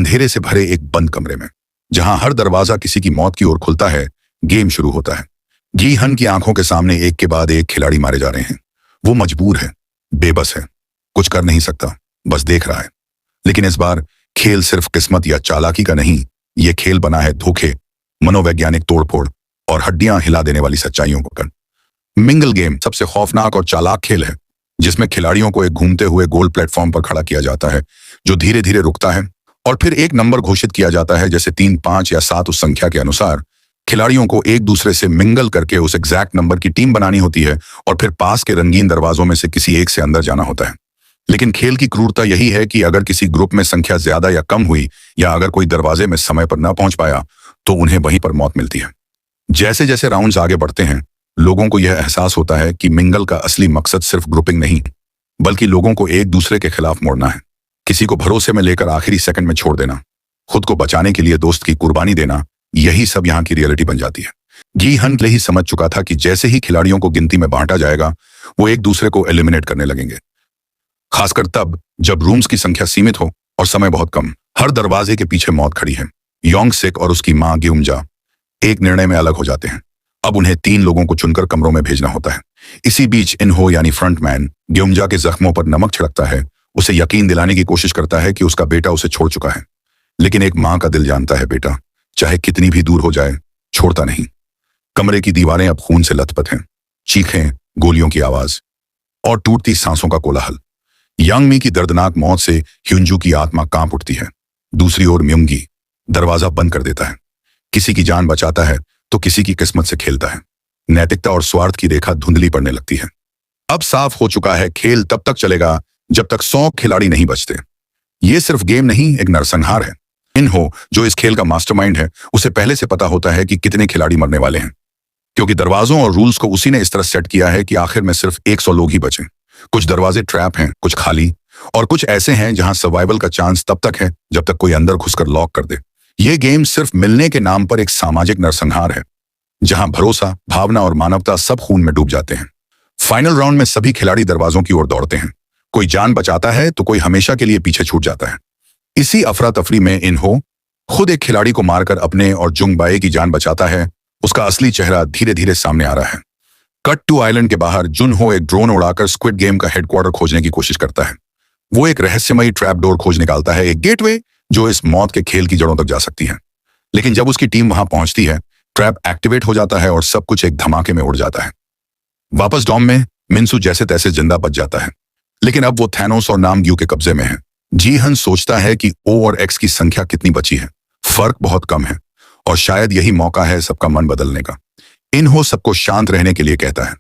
अंधेरे से भरे एक बंद कमरे में, जहां हर दरवाजा किसी की मौत की ओर खुलता है, गेम शुरू होता है। जी हन की आंखों के सामने एक के बाद एक खिलाड़ी मारे जा रहे हैं। वो मजबूर है, बेबस है, कुछ कर नहीं सकता, बस देख रहा है। लेकिन इस बार खेल सिर्फ किस्मत या चालाकी का नहीं, ये खेल बना है धोखे, मनोवैज्ञानिक तोड़फोड़ और हड्डियां हिला देने वाली सच्चाइयों को कर। मिंगल गेम सबसे खौफनाक और चालाक खेल है, जिसमें खिलाड़ियों को एक घूमते हुए गोल प्लेटफॉर्म पर खड़ा किया जाता है, जो धीरे धीरे रुकता है और फिर एक नंबर घोषित किया जाता है, जैसे 3, 5 या 7 उस संख्या के अनुसार। खिलाड़ियों को एक दूसरे से मिंगल करके उस एग्जैक्ट नंबर की टीम बनानी होती है और फिर पास के रंगीन दरवाजों में से किसी एक से अंदर जाना होता है। लेकिन खेल की क्रूरता यही है कि अगर किसी ग्रुप में संख्या ज्यादा या कम हुई, या अगर कोई दरवाजे में समय पर न पहुंच पाया, तो उन्हें वहीं पर मौत मिलती है। जैसे जैसे राउंड्स आगे बढ़ते हैं, लोगों को यह एहसास होता है कि मिंगल का असली मकसद सिर्फ ग्रुपिंग नहीं, बल्कि लोगों को एक दूसरे के खिलाफ मोड़ना है। किसी को भरोसे में लेकर आखिरी सेकंड में छोड़ देना, खुद को बचाने के लिए दोस्त की कुर्बानी देना, यही सब यहाँ की रियलिटी बन जाती है। जी हन ही समझ चुका था कि जैसे ही खिलाड़ियों को गिनती में बांटा जाएगा, वो एक दूसरे को एलिमिनेट करने लगेंगे, खासकर तब जब रूम्स की संख्या सीमित हो और समय बहुत कम। हर दरवाजे के पीछे मौत खड़ी है। योंग सिक और उसकी मां ग्युमजा एक निर्णय में अलग हो जाते हैं। अब उन्हें 3 लोगों को चुनकर कमरों में भेजना होता है। इसी बीच इनहो यानी फ्रंटमैन ग्युमजा के जख्मों पर नमक छिड़कता है, उसे यकीन दिलाने की कोशिश करता है कि उसका बेटा उसे छोड़ चुका है। लेकिन एक मां का दिल जानता है, बेटा चाहे कितनी भी दूर हो जाए, छोड़ता नहीं। कमरे की दीवारें अब खून से लथपथ हैं, चीखें, गोलियों की आवाज और टूटती सांसों का कोलाहल। यांग मी की दर्दनाक मौत से ह्युंजू की आत्मा कांप उठती है। दूसरी ओर म्युंगी दरवाजा बंद कर देता है। किसी की जान बचाता है तो किसी की किस्मत से खेलता है। नैतिकता और स्वार्थ की रेखा धुंधली पड़ने लगती है। अब साफ हो चुका है, खेल तब तक चलेगा जब तक 100 खिलाड़ी नहीं बचते। ये सिर्फ गेम नहीं, एक नरसंहार है। इनहो, जो इस खेल का मास्टरमाइंड है, उसे पहले से पता होता है कि कितने खिलाड़ी मरने वाले हैं, क्योंकि दरवाजों और रूल्स को उसी ने इस तरह सेट किया है कि आखिर में सिर्फ 100 लोग ही बचे। कुछ दरवाजे ट्रैप हैं, कुछ खाली, और कुछ ऐसे हैं जहां सर्वाइवल का चांस तब तक है जब तक कोई अंदर घुसकर लॉक कर दे। यह गेम सिर्फ मिलने के नाम पर एक सामाजिक नरसंहार है, जहां भरोसा, भावना और मानवता सब खून में डूब जाते हैं। फाइनल राउंड में सभी खिलाड़ी दरवाजों की ओर दौड़ते हैं। कोई जान बचाता है तो कोई हमेशा के लिए पीछे छूट जाता है। इसी अफरा तफरी में इनहो खुद एक खिलाड़ी को मारकर अपने और जुंग बाए की जान बचाता है। उसका असली चेहरा धीरे धीरे सामने आ रहा है। कट टू आइलैंड के बाहर जुनहो एक ड्रोन उड़ाकर स्क्विड गेम का हेडक्वार्टर खोजने की कोशिश करता है। वो एक रहस्यमयी ट्रैप डोर खोज निकालता है, एक गेटवे जो इस मौत के खेल की जड़ों तक जा सकती है। लेकिन जब उसकी टीम वहां पहुंचती है, ट्रैप एक्टिवेट हो जाता है और सब कुछ एक धमाके में उड़ जाता है। वापस डॉम में मिन्सू जैसे तैसे जिंदा बच जाता है, लेकिन अब वो थैनोस और नामग्यू के कब्जे में है। जी हन सोचता है कि ओ और एक्स की संख्या कितनी बची है। फर्क बहुत कम है और शायद यही मौका है सबका मन बदलने का। इनहो सबको शांत रहने के लिए कहता है,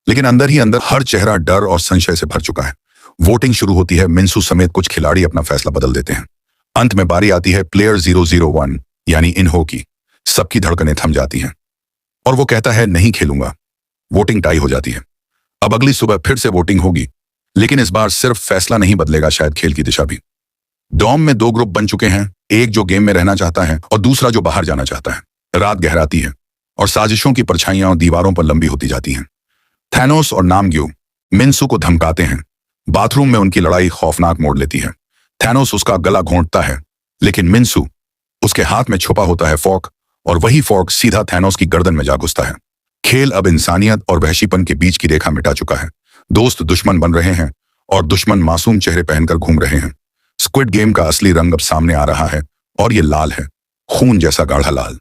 लेकिन अंदर ही अंदर हर चेहरा डर और संशय से भर चुका है। वोटिंग शुरू होती है। मिन्सू समेत कुछ खिलाड़ी अपना फैसला बदल देते हैं। अंत में बारी आती है प्लेयर 001 यानी इनहो की। सबकी धड़कनें थम जाती हैं और वो कहता है, नहीं खेलूंगा। वोटिंग टाई हो जाती है। अब अगली सुबह फिर से वोटिंग होगी, लेकिन इस बार सिर्फ फैसला नहीं बदलेगा, शायद खेल की दिशा भी। डॉम में 2 ग्रुप बन चुके हैं, एक जो गेम में रहना चाहता है और दूसरा जो बाहर जाना चाहता है। रात गहराती है और साजिशों की परछाइयां दीवारों पर लंबी होती जाती हैं। थैनोस और नामग्यू मिन्सू को धमकाते हैं। बाथरूम में उनकी लड़ाई खौफनाक मोड़ लेती है। थैनोस उसका गला घोंटता है, लेकिन मिन्सू उसके हाथ में छुपा होता है फॉर्क, और वही फॉर्क सीधा थैनोस की गर्दन में जा घुसता है। खेल अब इंसानियत और वहशीपन के बीच की रेखा मिटा चुका है। दोस्त दुश्मन बन रहे हैं और दुश्मन मासूम चेहरे पहनकर घूम रहे हैं। स्क्विड गेम का असली रंग अब सामने आ रहा है और ये लाल है, खून जैसा गाढ़ा लाल।